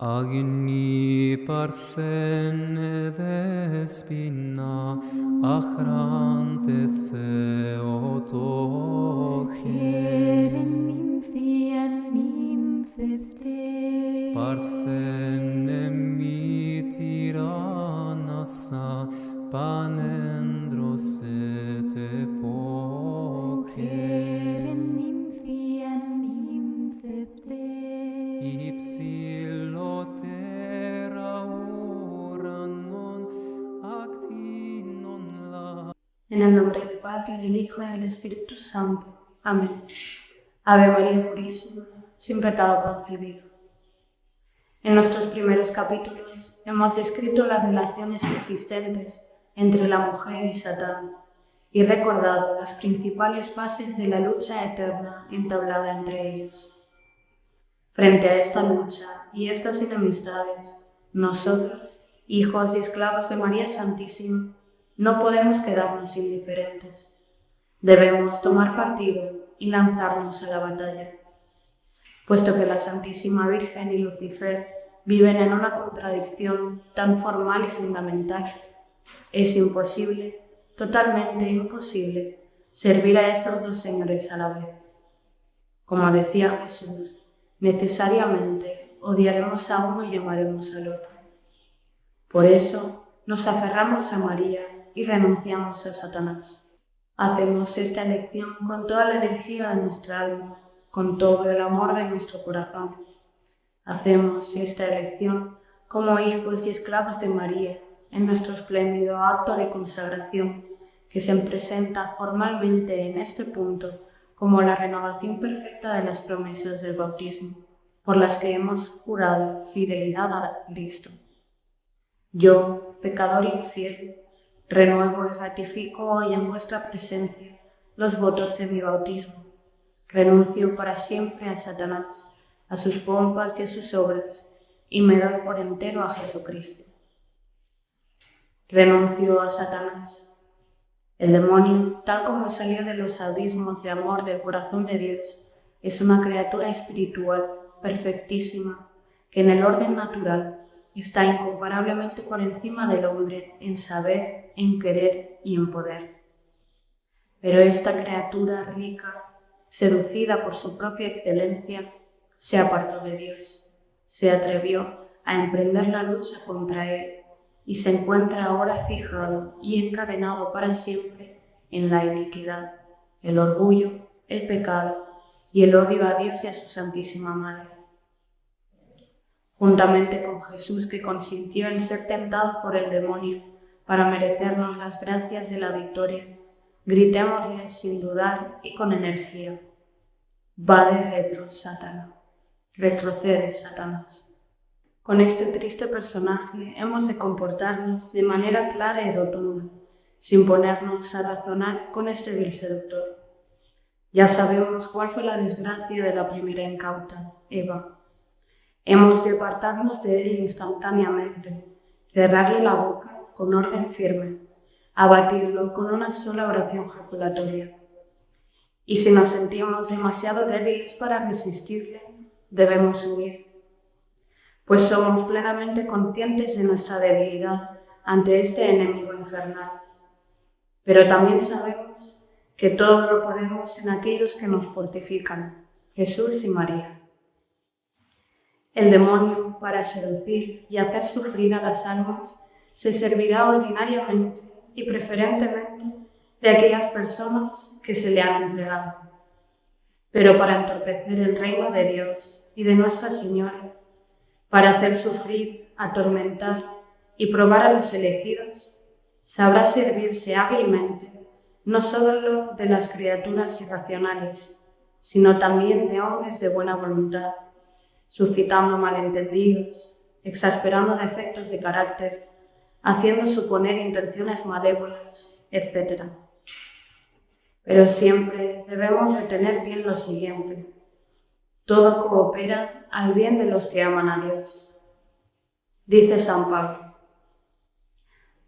Agni parthene despina, achrante Heren theotoche. nymphian nymphethe. Parthene mitiranassa, panendros et epoche. Heren nymphian nymphethe. Ipsilotera uranon actinon la. En el nombre del Padre, del Hijo y del Espíritu Santo. Amén. Ave María Purísima, sin pecado concebido. En nuestros primeros capítulos hemos descrito las relaciones existentes entre la mujer y Satán y recordado las principales fases de la lucha eterna entablada entre ellos. Frente a esta lucha y estas enemistades, nosotros, hijos y esclavos de María Santísima, no podemos quedarnos indiferentes. Debemos tomar partido y lanzarnos a la batalla. Puesto que la Santísima Virgen y Lucifer viven en una contradicción tan formal y fundamental, es imposible, totalmente imposible, servir a estos dos señores a la vez. Como decía Jesús, necesariamente odiaremos a uno y amaremos al otro. Por eso nos aferramos a María y renunciamos a Satanás. Hacemos esta elección con toda la energía de nuestra alma, con todo el amor de nuestro corazón. Hacemos esta elección como hijos y esclavos de María en nuestro espléndido acto de consagración, que se presenta formalmente en este punto como la renovación perfecta de las promesas del bautismo, por las que hemos jurado fidelidad a Cristo. Yo, pecador infiel, renuevo y ratifico hoy en vuestra presencia los votos de mi bautismo. Renuncio para siempre a Satanás, a sus pompas y a sus obras, y me doy por entero a Jesucristo. Renuncio a Satanás. El demonio, tal como salió de los abismos de amor del corazón de Dios, es una criatura espiritual perfectísima que en el orden natural está incomparablemente por encima del hombre en saber, en querer y en poder. Pero esta criatura rica, seducida por su propia excelencia, se apartó de Dios, se atrevió a emprender la lucha contra él y se encuentra ahora fijado y encadenado para siempre en la iniquidad, el orgullo, el pecado y el odio a Dios y a su Santísima Madre. Juntamente con Jesús, que consintió en ser tentado por el demonio para merecernos las gracias de la victoria, gritémosle sin dudar y con energía: Vade retro, Satanás. Retrocede, Satanás. Con este triste personaje hemos de comportarnos de manera clara y rotunda, sin ponernos a razonar con este vil seductor. Ya sabemos cuál fue la desgracia de la primera incauta, Eva. Hemos de apartarnos de él instantáneamente, cerrarle la boca con orden firme, abatirlo con una sola oración jaculatoria. Y si nos sentimos demasiado débiles para resistirle, debemos huir, pues somos plenamente conscientes de nuestra debilidad ante este enemigo infernal. Pero también sabemos que todo lo podemos en aquellos que nos fortifican, Jesús y María. El demonio, para seducir y hacer sufrir a las almas, se servirá ordinariamente y preferentemente de aquellas personas que se le han entregado. Pero para entorpecer el reino de Dios y de Nuestra Señora, para hacer sufrir, atormentar y probar a los elegidos, sabrá servirse hábilmente no solo de las criaturas irracionales, sino también de hombres de buena voluntad, suscitando malentendidos, exasperando defectos de carácter, haciendo suponer intenciones malévolas, etc. Pero siempre debemos retener bien lo siguiente: todo coopera al bien de los que aman a Dios. Dice San Pablo: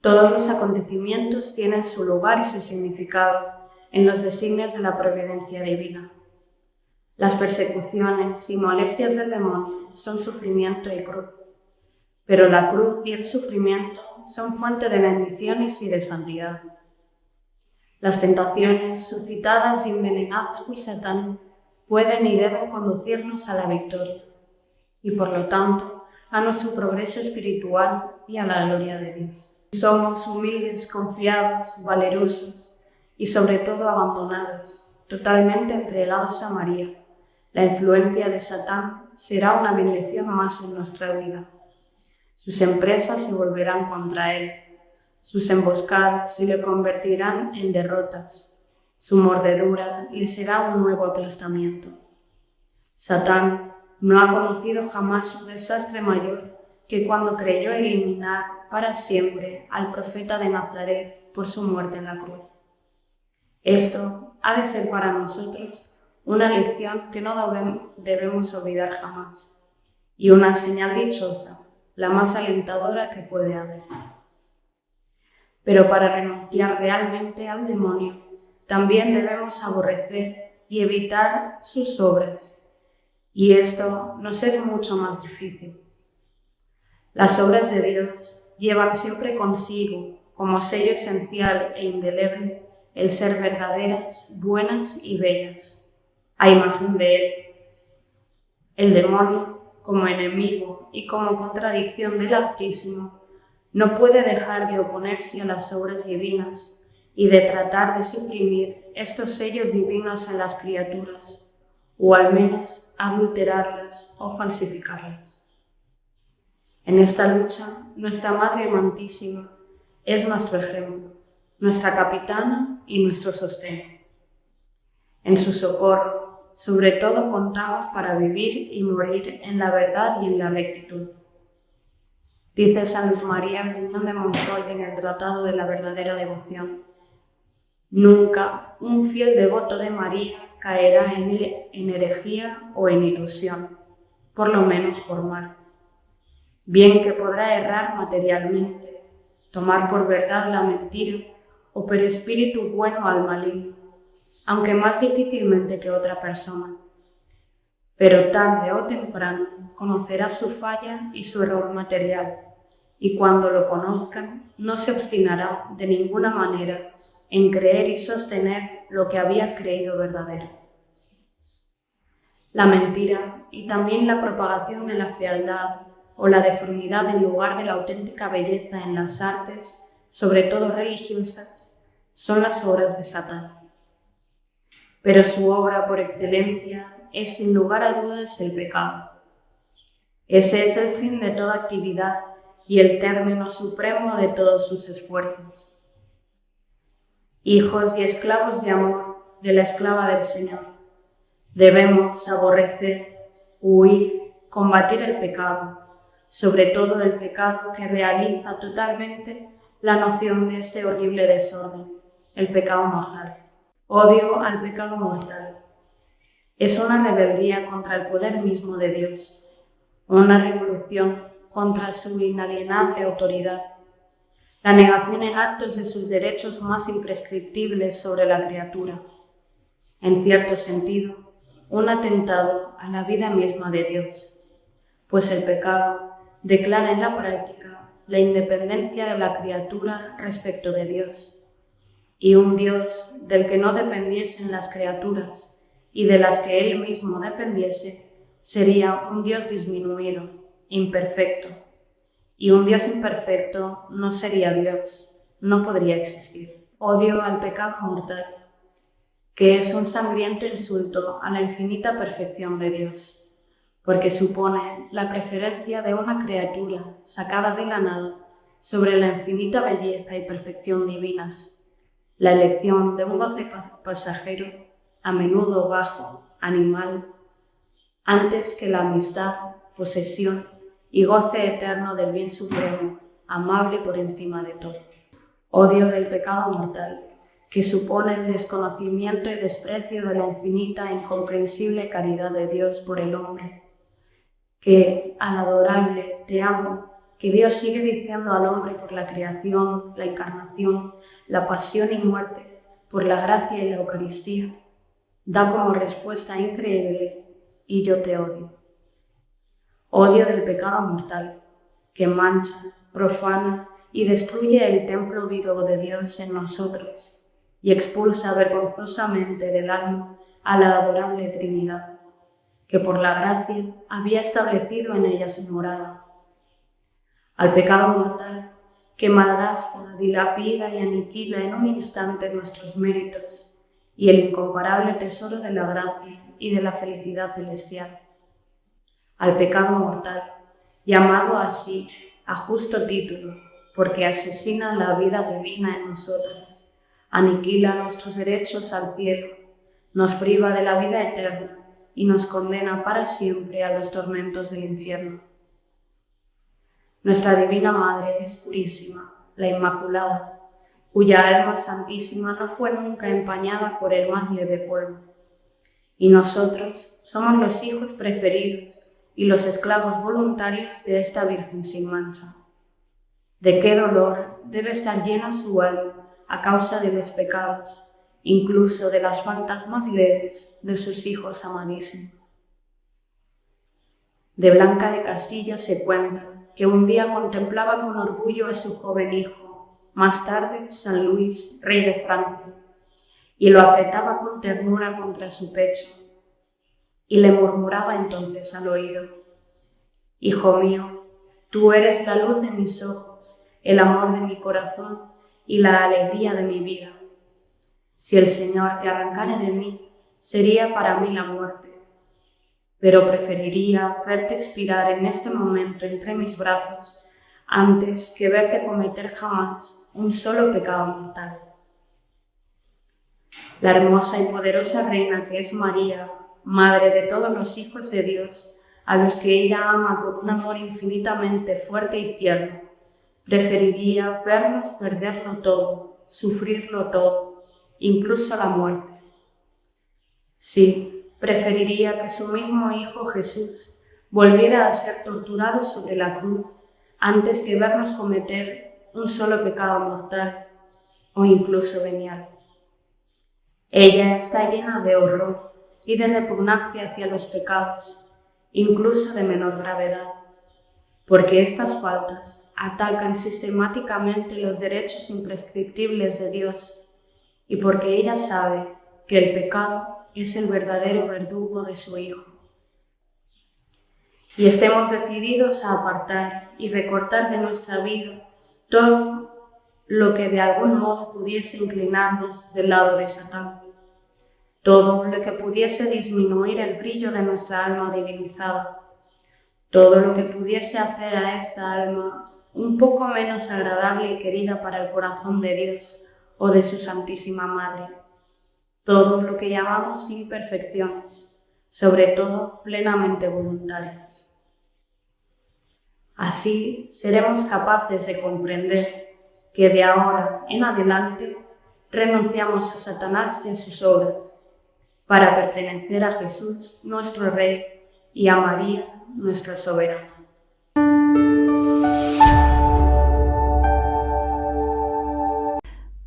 todos los acontecimientos tienen su lugar y su significado en los designios de la providencia divina. Las persecuciones y molestias del demonio son sufrimiento y cruz, pero la cruz y el sufrimiento son fuente de bendiciones y de santidad. Las tentaciones suscitadas y envenenadas por Satán pueden y deben conducirnos a la victoria y, por lo tanto, a nuestro progreso espiritual y a la gloria de Dios. Somos humildes, confiados, valerosos y sobre todo abandonados, totalmente entregados a María. La influencia de Satán será una bendición más en nuestra vida. Sus empresas se volverán contra él, sus emboscadas se le convertirán en derrotas, su mordedura le será un nuevo aplastamiento. Satán no ha conocido jamás un desastre mayor que cuando creyó eliminar para siempre al profeta de Nazaret por su muerte en la cruz. Esto ha de ser para nosotros una lección que no debemos olvidar jamás y una señal dichosa, la más alentadora que puede haber. Pero para renunciar realmente al demonio, también debemos aborrecer y evitar sus obras, y esto nos es mucho más difícil. Las obras de Dios llevan siempre consigo, como sello esencial e indeleble, el ser verdaderas, buenas y bellas, a imagen de Él. El demonio, como enemigo y como contradicción del Altísimo, no puede dejar de oponerse a las obras divinas y de tratar de suprimir estos sellos divinos en las criaturas, o al menos adulterarlas o falsificarlas. En esta lucha, nuestra Madre Amantísima es nuestro ejemplo, nuestra capitana y nuestro sostén. En su socorro, sobre todo, contamos para vivir y morir en la verdad y en la rectitud. Dice San Luis María Griñón de Montfort en el Tratado de la Verdadera Devoción: nunca un fiel devoto de María caerá en herejía o en ilusión, por lo menos formal. Bien que podrá errar materialmente, tomar por verdad la mentira o por espíritu bueno al maligno, aunque más difícilmente que otra persona. Pero tarde o temprano conocerá su falla y su error material, y cuando lo conozcan no se obstinará de ninguna manera en creer y sostener lo que había creído verdadero. La mentira y también la propagación de la fealdad o la deformidad en lugar de la auténtica belleza en las artes, sobre todo religiosas, son las obras de Satán. Pero su obra por excelencia es sin lugar a dudas el pecado. Ese es el fin de toda actividad y el término supremo de todos sus esfuerzos. Hijos y esclavos de amor de la esclava del Señor, debemos aborrecer, huir, combatir el pecado, sobre todo el pecado que realiza totalmente la noción de ese horrible desorden, el pecado mortal. Odio al pecado mortal. Es una rebeldía contra el poder mismo de Dios, una revolución contra su inalienable autoridad, la negación en actos de sus derechos más imprescriptibles sobre la criatura, en cierto sentido, un atentado a la vida misma de Dios, pues el pecado declara en la práctica la independencia de la criatura respecto de Dios, y un Dios del que no dependiesen las criaturas y de las que Él mismo dependiese sería un Dios disminuido, imperfecto, y un Dios imperfecto no sería Dios, no podría existir. Odio al pecado mortal, que es un sangriento insulto a la infinita perfección de Dios, porque supone la preferencia de una criatura sacada de la nada sobre la infinita belleza y perfección divinas, la elección de un goce pasajero, a menudo bajo, animal, antes que la amistad, posesión y goce eterno del bien supremo, amable por encima de todo. Odio del pecado mortal, que supone el desconocimiento y desprecio de la infinita e incomprensible caridad de Dios por el hombre, que al adorable te amo, que Dios sigue diciendo al hombre por la creación, la encarnación, la pasión y muerte, por la gracia y la Eucaristía, da como respuesta increíble: y yo te odio. Odio del pecado mortal, que mancha, profana y destruye el templo vivo de Dios en nosotros y expulsa vergonzosamente del alma a la adorable Trinidad, que por la gracia había establecido en ella su morada. Al pecado mortal, que malgasta, dilapida y aniquila en un instante nuestros méritos y el incomparable tesoro de la gracia y de la felicidad celestial. Al pecado mortal, llamado así a justo título, porque asesina la vida divina en nosotros, aniquila nuestros derechos al cielo, nos priva de la vida eterna y nos condena para siempre a los tormentos del infierno. Nuestra Divina Madre es purísima, la Inmaculada, cuya alma santísima no fue nunca empañada por el más leve polvo. Y nosotros somos los hijos preferidos y los esclavos voluntarios de esta Virgen sin mancha. ¿De qué dolor debe estar llena su alma a causa de los pecados, incluso de las faltas más leves de sus hijos amadísimos? De Blanca de Castilla se cuenta que un día contemplaba con orgullo a su joven hijo, más tarde San Luis, rey de Francia, y lo apretaba con ternura contra su pecho, y le murmuraba entonces al oído: «Hijo mío, tú eres la luz de mis ojos, el amor de mi corazón y la alegría de mi vida. Si el Señor te arrancara de mí, sería para mí la muerte, pero preferiría verte expirar en este momento entre mis brazos antes que verte cometer jamás un solo pecado mortal». La hermosa y poderosa reina que es María, madre de todos los hijos de Dios, a los que ella ama con un amor infinitamente fuerte y tierno, preferiría vernos perderlo todo, sufrirlo todo, incluso la muerte. Sí, preferiría que su mismo Hijo Jesús volviera a ser torturado sobre la cruz antes que vernos cometer un solo pecado mortal o incluso venial. Ella está llena de horror y de repugnancia hacia los pecados, incluso de menor gravedad, porque estas faltas atacan sistemáticamente los derechos imprescriptibles de Dios y porque ella sabe que el pecado es el verdadero verdugo de su Hijo. Y estemos decididos a apartar y recortar de nuestra vida todo lo que de algún modo pudiese inclinarnos del lado de Satán, todo lo que pudiese disminuir el brillo de nuestra alma divinizada, todo lo que pudiese hacer a esta alma un poco menos agradable y querida para el corazón de Dios o de su Santísima Madre, todo lo que llamamos imperfecciones, sobre todo plenamente voluntarias. Así seremos capaces de comprender que de ahora en adelante renunciamos a Satanás y a sus obras para pertenecer a Jesús, nuestro Rey, y a María, nuestra soberana.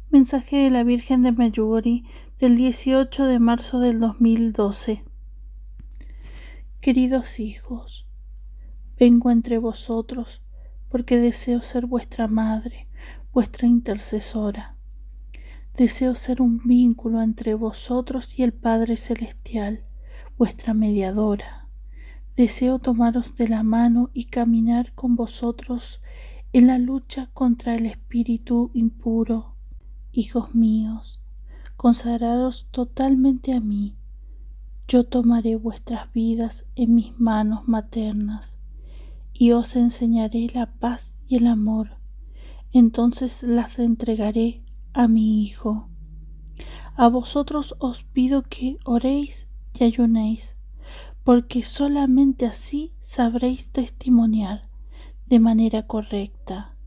Mensaje de la Virgen de Medjugorje del 18 de marzo del 2012. Queridos hijos, vengo entre vosotros porque deseo ser vuestra madre, vuestra intercesora. Deseo ser un vínculo entre vosotros y el Padre Celestial, vuestra mediadora. Deseo tomaros de la mano y caminar con vosotros en la lucha contra el espíritu impuro. Hijos míos, consagraros totalmente a mí. Yo tomaré vuestras vidas en mis manos maternas y os enseñaré la paz y el amor. Entonces las entregaré a mi Hijo. A vosotros os pido que oréis y ayunéis, porque solamente así sabréis testimoniar de manera correcta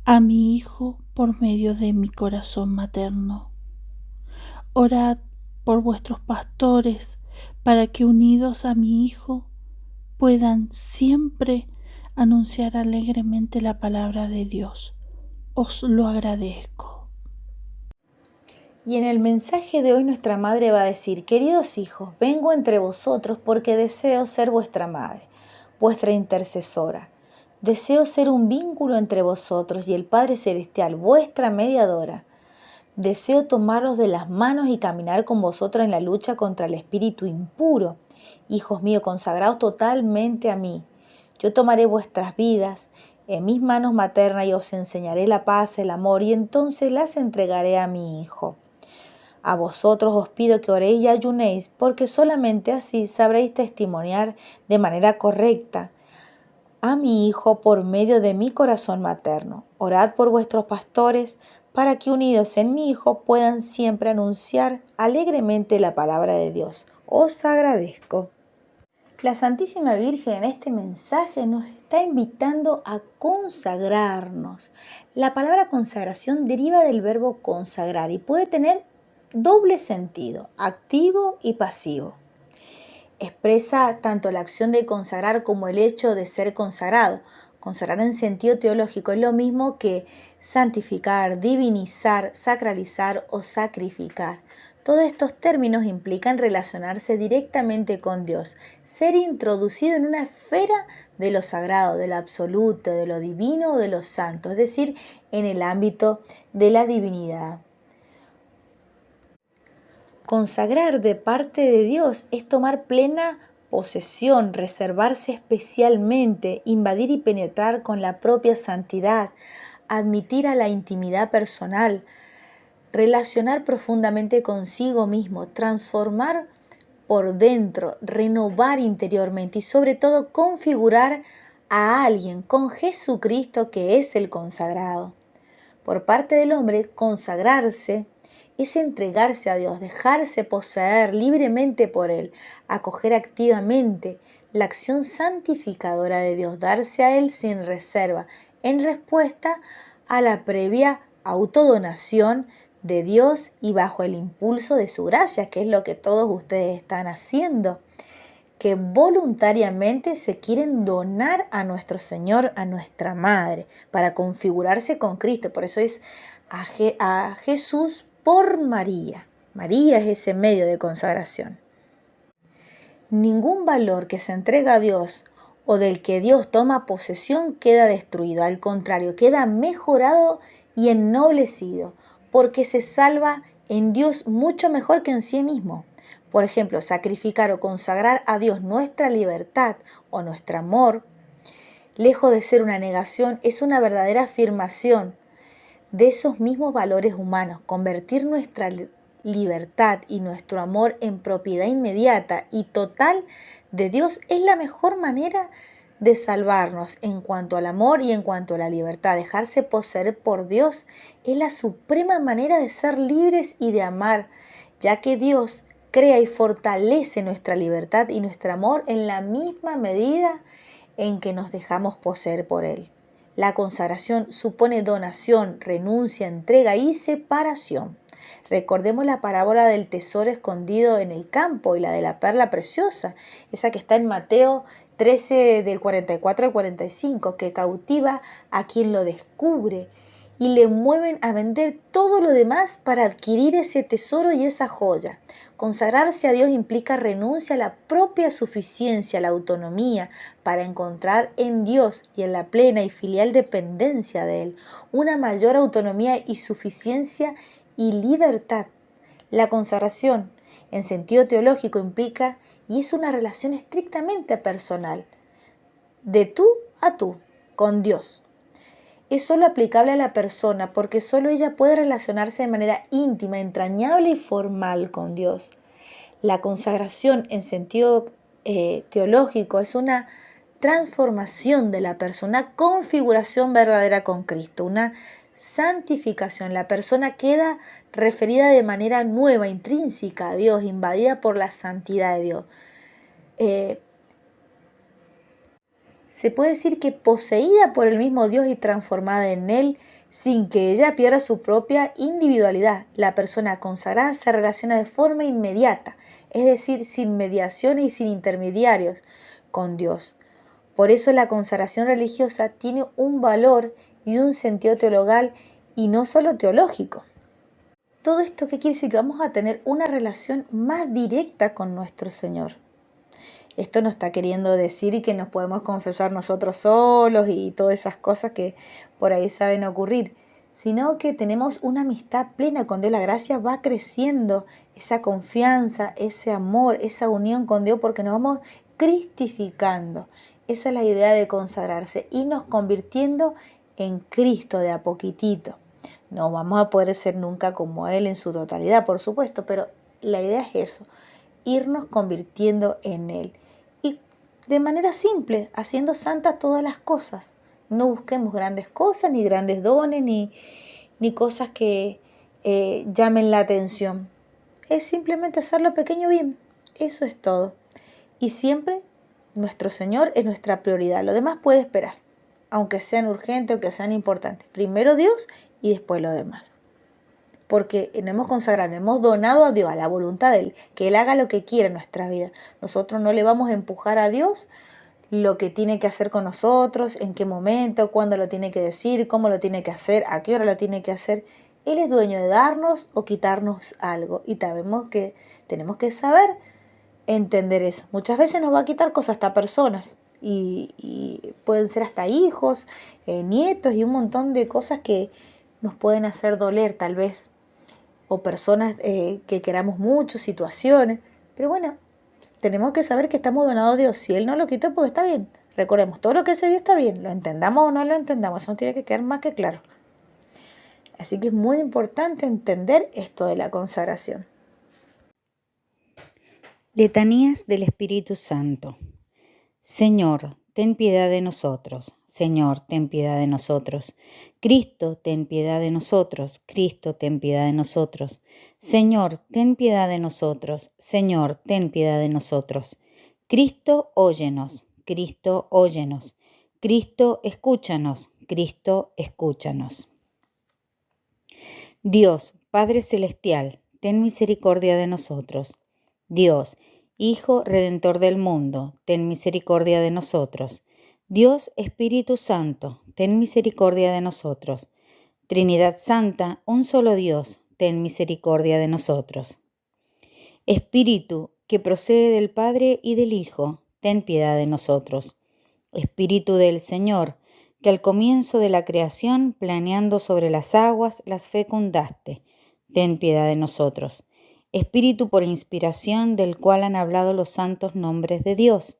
a mi Hijo por medio de mi corazón materno. Orad por vuestros pastores para que unidos a mi Hijo puedan siempre anunciar alegremente la palabra de Dios. Os lo agradezco. Y en el mensaje de hoy nuestra madre va a decir: queridos hijos, vengo entre vosotros porque deseo ser vuestra madre, vuestra intercesora. Deseo ser un vínculo entre vosotros y el Padre Celestial, vuestra mediadora. Deseo tomaros de las manos y caminar con vosotros en la lucha contra el espíritu impuro. Hijos míos, consagraos totalmente a mí. Yo tomaré vuestras vidas en mis manos maternas y os enseñaré la paz, el amor, y entonces las entregaré a mi Hijo. A vosotros os pido que oréis y ayunéis, porque solamente así sabréis testimoniar de manera correcta a mi Hijo por medio de mi corazón materno. Orad por vuestros pastores, para que unidos en mi Hijo puedan siempre anunciar alegremente la palabra de Dios. Os agradezco. La Santísima Virgen en este mensaje nos está invitando a consagrarnos. La palabra consagración deriva del verbo consagrar y puede tener doble sentido, activo y pasivo. Expresa tanto la acción de consagrar como el hecho de ser consagrado. Consagrar en sentido teológico es lo mismo que santificar, divinizar, sacralizar o sacrificar. Todos estos términos implican relacionarse directamente con Dios, ser introducido en una esfera de lo sagrado, de lo absoluto, de lo divino o de lo santo, es decir, en el ámbito de la divinidad. Consagrar de parte de Dios es tomar plena posesión, reservarse especialmente, invadir y penetrar con la propia santidad, admitir a la intimidad personal, relacionar profundamente consigo mismo, transformar por dentro, renovar interiormente y sobre todo configurar a alguien con Jesucristo que es el consagrado. Por parte del hombre, consagrarse es entregarse a Dios, dejarse poseer libremente por Él, acoger activamente la acción santificadora de Dios, darse a Él sin reserva, en respuesta a la previa autodonación de Dios y bajo el impulso de su gracia, que es lo que todos ustedes están haciendo, que voluntariamente se quieren donar a nuestro Señor, a nuestra Madre, para configurarse con Cristo. Por eso es a Jesús por María. María es ese medio de consagración. Ningún valor que se entrega a Dios o del que Dios toma posesión queda destruido. Al contrario, queda mejorado y ennoblecido, porque se salva en Dios mucho mejor que en sí mismo. Por ejemplo, sacrificar o consagrar a Dios nuestra libertad o nuestro amor, lejos de ser una negación, es una verdadera afirmación de esos mismos valores humanos. Convertir nuestra libertad y nuestro amor en propiedad inmediata y total de Dios es la mejor manera de salvarnos en cuanto al amor y en cuanto a la libertad. Dejarse poseer por Dios es la suprema manera de ser libres y de amar, ya que Dios crea y fortalece nuestra libertad y nuestro amor en la misma medida en que nos dejamos poseer por Él. La consagración supone donación, renuncia, entrega y separación. Recordemos la parábola del tesoro escondido en el campo y la de la perla preciosa, esa que está en Mateo 13 del 44 al 45, que cautiva a quien lo descubre y le mueven a vender todo lo demás para adquirir ese tesoro y esa joya. Consagrarse a Dios implica renuncia a la propia suficiencia, a la autonomía, para encontrar en Dios y en la plena y filial dependencia de Él una mayor autonomía y suficiencia y libertad. La consagración, en sentido teológico, implica y es una relación estrictamente personal, de tú a tú, con Dios. Es solo aplicable a la persona porque solo ella puede relacionarse de manera íntima, entrañable y formal con Dios. La consagración en sentido teológico es una transformación de la persona, una configuración verdadera con Cristo, una santificación. La persona queda referida de manera nueva, intrínseca a Dios, invadida por la santidad de Dios. Se puede decir que poseída por el mismo Dios y transformada en Él, sin que ella pierda su propia individualidad. La persona consagrada se relaciona de forma inmediata, es decir, sin mediaciones y sin intermediarios con Dios. Por eso la consagración religiosa tiene un valor y un sentido teologal y no solo teológico. Todo esto, ¿qué quiere decir? Que vamos a tener una relación más directa con nuestro Señor. Esto no está queriendo decir que nos podemos confesar nosotros solos y todas esas cosas que por ahí saben ocurrir, sino que tenemos una amistad plena con Dios. La gracia va creciendo, esa confianza, ese amor, esa unión con Dios, porque nos vamos cristificando. Esa es la idea de consagrarse, irnos convirtiendo en Cristo de a poquitito. No vamos a poder ser nunca como Él en su totalidad, por supuesto, pero la idea es eso, irnos convirtiendo en Él. Y de manera simple, haciendo santas todas las cosas. No busquemos grandes cosas, ni grandes dones, ni cosas que llamen la atención. Es simplemente hacer lo pequeño bien. Eso es todo. Y siempre nuestro Señor es nuestra prioridad. Lo demás puede esperar, aunque sean urgentes o que sean importantes. Primero Dios y después lo demás. Porque nos hemos consagrado, nos hemos donado a Dios, a la voluntad de Él, que Él haga lo que quiera en nuestra vida. Nosotros no le vamos a empujar a Dios lo que tiene que hacer con nosotros, en qué momento, cuándo lo tiene que decir, cómo lo tiene que hacer, a qué hora lo tiene que hacer. Él es dueño de darnos o quitarnos algo. Y sabemos que tenemos que saber entender eso. Muchas veces nos va a quitar cosas, hasta personas. Y pueden ser hasta hijos, nietos y un montón de cosas que nos pueden hacer doler tal vez. O personas que queramos mucho, situaciones. Pero bueno, tenemos que saber que estamos donados a Dios. Si Él no lo quitó, pues está bien. Recordemos, todo lo que se dio está bien. Lo entendamos o no lo entendamos. Eso no tiene que quedar más que claro. Así que es muy importante entender esto de la consagración. Letanías del Espíritu Santo. Señor, ten piedad de nosotros. Señor, ten piedad de nosotros. Cristo, ten piedad de nosotros. Cristo, ten piedad de nosotros. Señor, ten piedad de nosotros. Señor, ten piedad de nosotros. Cristo, óyenos. Cristo, óyenos. Cristo, escúchanos. Cristo, escúchanos. Dios, Padre Celestial, ten misericordia de nosotros. Dios, Hijo Redentor del mundo, ten misericordia de nosotros. Dios Espíritu Santo, ten misericordia de nosotros. Trinidad Santa, un solo Dios, ten misericordia de nosotros. Espíritu que procede del Padre y del Hijo, ten piedad de nosotros. Espíritu del Señor, que al comienzo de la creación, planeando sobre las aguas, las fecundaste, ten piedad de nosotros. Espíritu por inspiración del cual han hablado los santos nombres de Dios,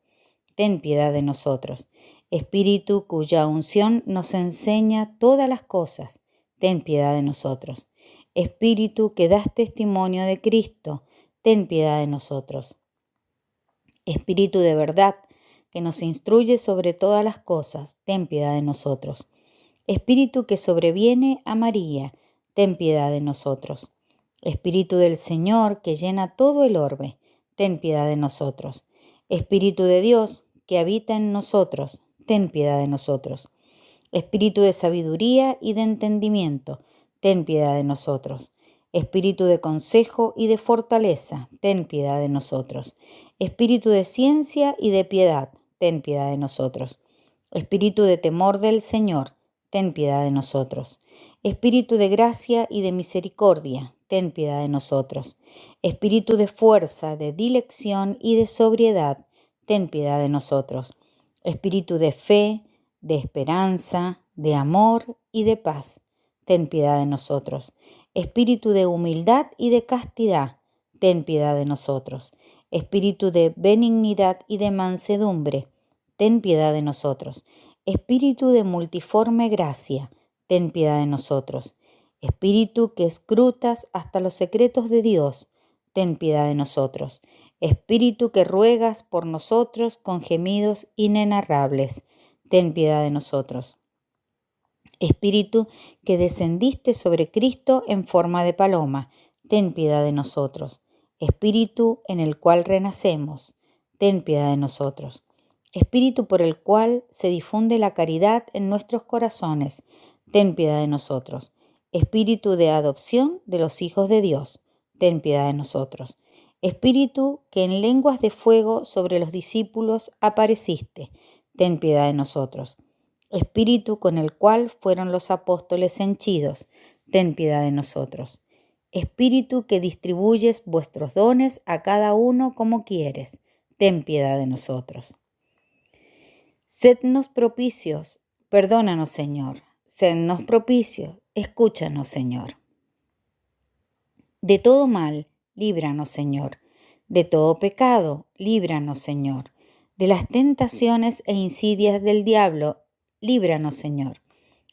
ten piedad de nosotros. Espíritu cuya unción nos enseña todas las cosas, ten piedad de nosotros. Espíritu que das testimonio de Cristo, ten piedad de nosotros. Espíritu de verdad, que nos instruye sobre todas las cosas, ten piedad de nosotros. Espíritu que sobreviene a María, ten piedad de nosotros. Espíritu del Señor, que llena todo el orbe, ten piedad de nosotros. Espíritu de Dios, que habita en nosotros, ten piedad de nosotros. Espíritu de sabiduría y de entendimiento, ten piedad de nosotros. Espíritu de consejo y de fortaleza, ten piedad de nosotros. Espíritu de ciencia y de piedad, ten piedad de nosotros. Espíritu de temor del Señor, ten piedad de nosotros. Espíritu de gracia y de misericordia, ten piedad de nosotros. Espíritu de fuerza, de dilección y de sobriedad, ten piedad de nosotros. Espíritu de fe, de esperanza, de amor y de paz, ten piedad de nosotros. Espíritu de humildad y de castidad, ten piedad de nosotros. Espíritu de benignidad y de mansedumbre, ten piedad de nosotros. Espíritu de multiforme gracia, ten piedad de nosotros. Espíritu que escrutas hasta los secretos de Dios, ten piedad de nosotros. Espíritu que ruegas por nosotros con gemidos inenarrables, ten piedad de nosotros. Espíritu que descendiste sobre Cristo en forma de paloma, ten piedad de nosotros. Espíritu en el cual renacemos, ten piedad de nosotros. Espíritu por el cual se difunde la caridad en nuestros corazones, ten piedad de nosotros. Espíritu de adopción de los hijos de Dios, ten piedad de nosotros. Espíritu que en lenguas de fuego sobre los discípulos apareciste, ten piedad de nosotros. Espíritu con el cual fueron los apóstoles henchidos, ten piedad de nosotros. Espíritu que distribuyes vuestros dones a cada uno como quieres, ten piedad de nosotros. Sednos propicios, perdónanos, Señor. Sednos propicios, escúchanos, Señor. De todo mal, líbranos, Señor. De todo pecado, líbranos, Señor. De las tentaciones e insidias del diablo, líbranos, Señor.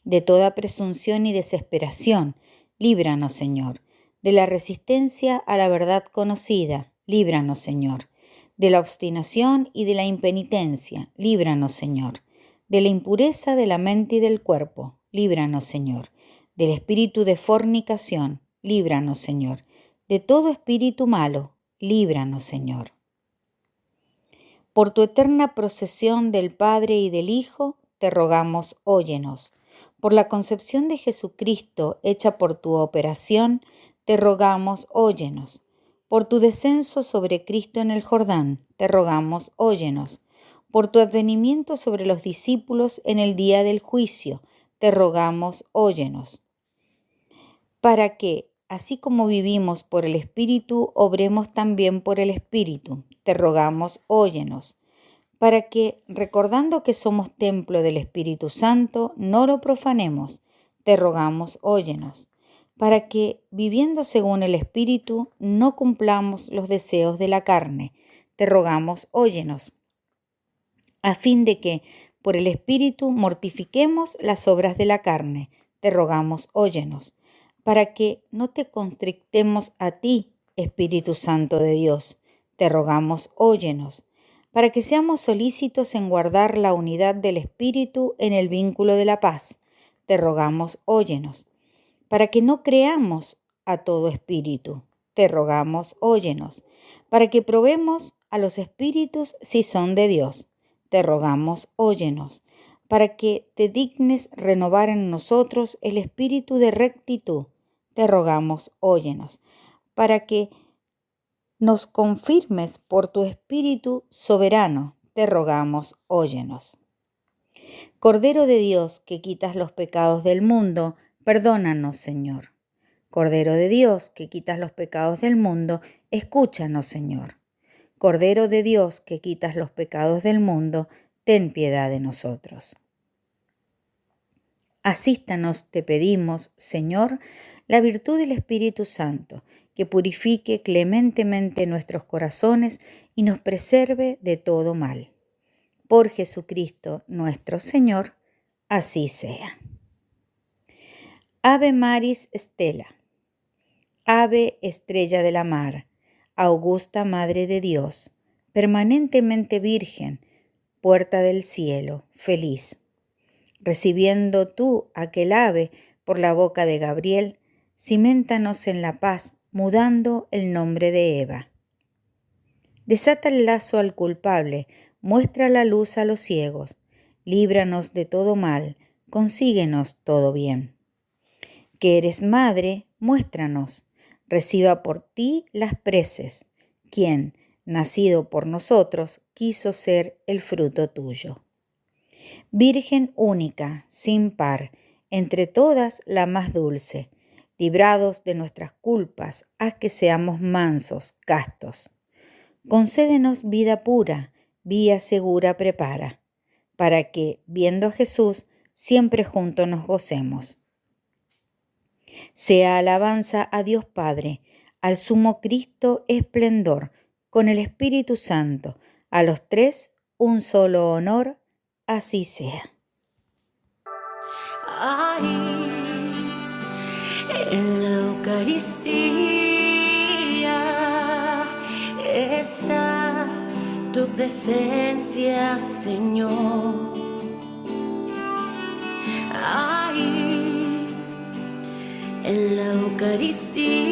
De toda presunción y desesperación, líbranos, Señor. De la resistencia a la verdad conocida, líbranos, Señor. De la obstinación y de la impenitencia, líbranos, Señor. De la impureza de la mente y del cuerpo, líbranos, Señor. Del espíritu de fornicación, líbranos, Señor. De todo espíritu malo, líbranos, Señor. Por tu eterna procesión del Padre y del Hijo, te rogamos, óyenos. Por la concepción de Jesucristo hecha por tu operación, te rogamos, óyenos. Por tu descenso sobre Cristo en el Jordán, te rogamos, óyenos. Por tu advenimiento sobre los discípulos en el día del juicio, te rogamos, óyenos. Para que, así como vivimos por el Espíritu, obremos también por el Espíritu, te rogamos, óyenos. Para que, recordando que somos templo del Espíritu Santo, no lo profanemos, te rogamos, óyenos. Para que, viviendo según el Espíritu, no cumplamos los deseos de la carne, te rogamos, óyenos. A fin de que, por el Espíritu, mortifiquemos las obras de la carne, te rogamos, óyenos. Para que no te constrictemos a ti, Espíritu Santo de Dios, te rogamos, óyenos. Para que seamos solícitos en guardar la unidad del Espíritu en el vínculo de la paz, te rogamos, óyenos. Para que no creamos a todo espíritu, te rogamos, óyenos. Para que probemos a los espíritus si son de Dios, te rogamos, óyenos. Para que te dignes renovar en nosotros el espíritu de rectitud, te rogamos, óyenos. Para que nos confirmes por tu Espíritu soberano, te rogamos, óyenos. Cordero de Dios, que quitas los pecados del mundo, perdónanos, Señor. Cordero de Dios, que quitas los pecados del mundo, escúchanos, Señor. Cordero de Dios, que quitas los pecados del mundo, ten piedad de nosotros. Asístanos, te pedimos, Señor, la virtud del Espíritu Santo, que purifique clementemente nuestros corazones y nos preserve de todo mal. Por Jesucristo nuestro Señor, así sea. Ave Maris Stella, Ave Estrella de la Mar, Augusta Madre de Dios, permanentemente Virgen, puerta del cielo, feliz. Recibiendo tú aquel ave por la boca de Gabriel, ciméntanos en la paz, mudando el nombre de Eva. Desata el lazo al culpable, muestra la luz a los ciegos, líbranos de todo mal, consíguenos todo bien. Que eres madre, muéstranos, reciba por ti las preces, quien, nacido por nosotros, quiso ser el fruto tuyo. Virgen única, sin par, entre todas la más dulce, librados de nuestras culpas, haz que seamos mansos, castos. Concédenos vida pura, vía segura prepara, para que, viendo a Jesús, siempre juntos nos gocemos. Sea alabanza a Dios Padre, al Sumo Cristo esplendor, con el Espíritu Santo, a los tres un solo honor, así sea. Ahí, en la Eucaristía, está tu presencia, Señor. Ahí, en la Eucaristía,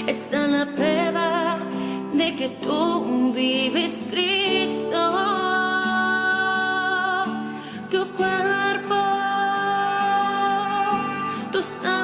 está la prueba de que tú vives, Cristo. Tu cuerpo, tu sangre,